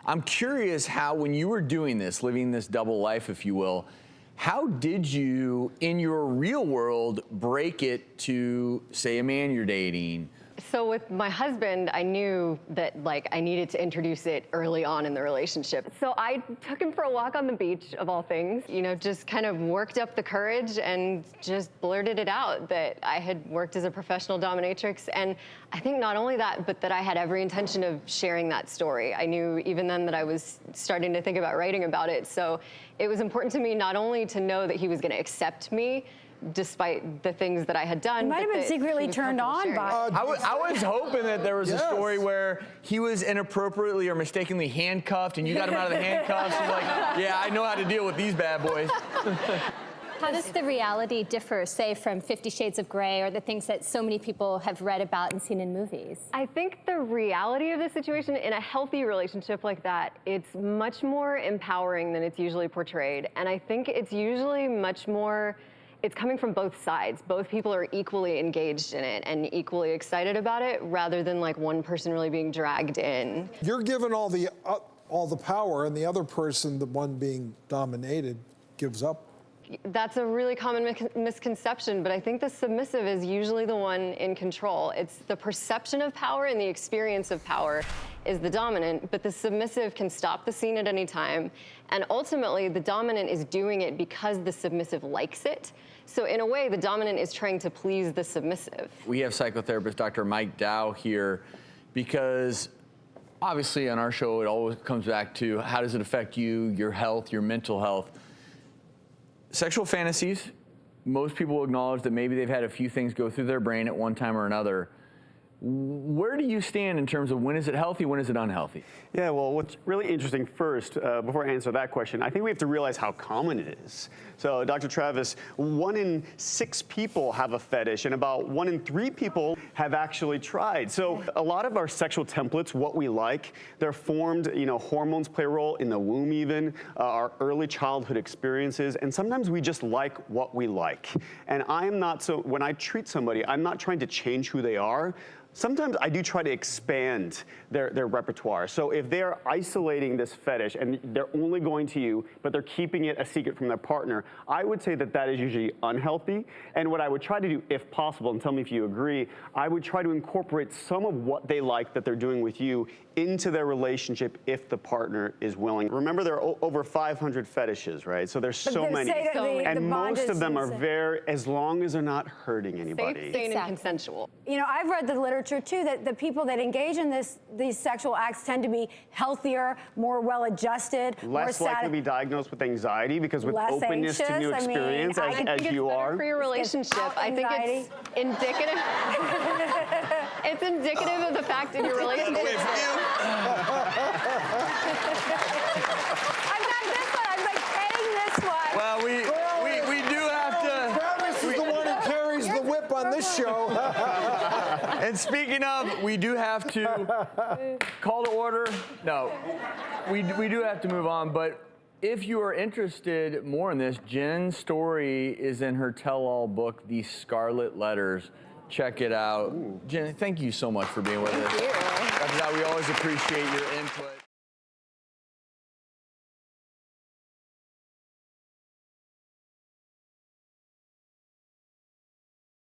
I'm curious how, when you were doing this, living this double life, if you will, how did you, in your real world, break it to, say, a man you're dating? So with my husband, I knew that I needed to introduce it early on in the relationship. So I took him for a walk on the beach, of all things, just kind of worked up the courage and just blurted it out that I had worked as a professional dominatrix. And I think not only that, but that I had every intention of sharing that story. I knew even then that I was starting to think about writing about it. So it was important to me not only to know that he was going to accept me, despite the things that I had done. You might have been secretly turned on by I was hoping that there was a story where he was inappropriately or mistakenly handcuffed and you got him out of the handcuffs and like, yeah, I know how to deal with these bad boys. How does the reality differ, say, from 50 Shades of Grey or the things that so many people have read about and seen in movies? I think the reality of the situation in a healthy relationship like that, it's much more empowering than it's usually portrayed. And I think it's usually much more, it's coming from both sides. Both people are equally engaged in it and equally excited about it, rather than one person really being dragged in. You're given all the power, and the other person, the one being dominated, gives up. That's a really common misconception, but I think the submissive is usually the one in control. It's the perception of power and the experience of power is the dominant, but the submissive can stop the scene at any time. And ultimately, the dominant is doing it because the submissive likes it. So in a way, the dominant is trying to please the submissive. We have psychotherapist Dr. Mike Dow here because obviously on our show, it always comes back to how does it affect you, your health, your mental health. Sexual fantasies, most people acknowledge that maybe they've had a few things go through their brain at one time or another. Where do you stand in terms of when is it healthy, when is it unhealthy? Yeah, well, what's really interesting first, before I answer that question, I think we have to realize how common it is. So, Dr. Travis, 1 in 6 people have a fetish, and about 1 in 3 people have actually tried. So, a lot of our sexual templates, what we like, they're formed, hormones play a role in the womb even, our early childhood experiences, and sometimes we just like what we like. And when I treat somebody, I'm not trying to change who they are. Sometimes I do try to expand their repertoire. So if they're isolating this fetish and they're only going to you, but they're keeping it a secret from their partner, I would say that that is usually unhealthy. And what I would try to do, if possible, and tell me if you agree, I would try to incorporate some of what they like that they're doing with you into their relationship if the partner is willing. Remember, there are over 500 fetishes, right? So there's so many. And most of them are as long as they're not hurting anybody. Safe, sane, and consensual. I've read the literature too that the people that engage in these sexual acts tend to be healthier, more well-adjusted, less likely to be diagnosed with anxiety because with openness to new experience, as you are. For your relationship, I think it's indicative. It's indicative of the fact in your relationship. I've got this one. I'm paying this one. Well, we do have to. Travis is the one who carries the whip on this show. And speaking of, we do have to call to order. No, we do have to move on. But if you are interested more in this, Jen's story is in her tell-all book, The Scarlet Letters. Check it out. Jen, thank you so much for being with us. Thank you. Dr. Dow, we always appreciate your input.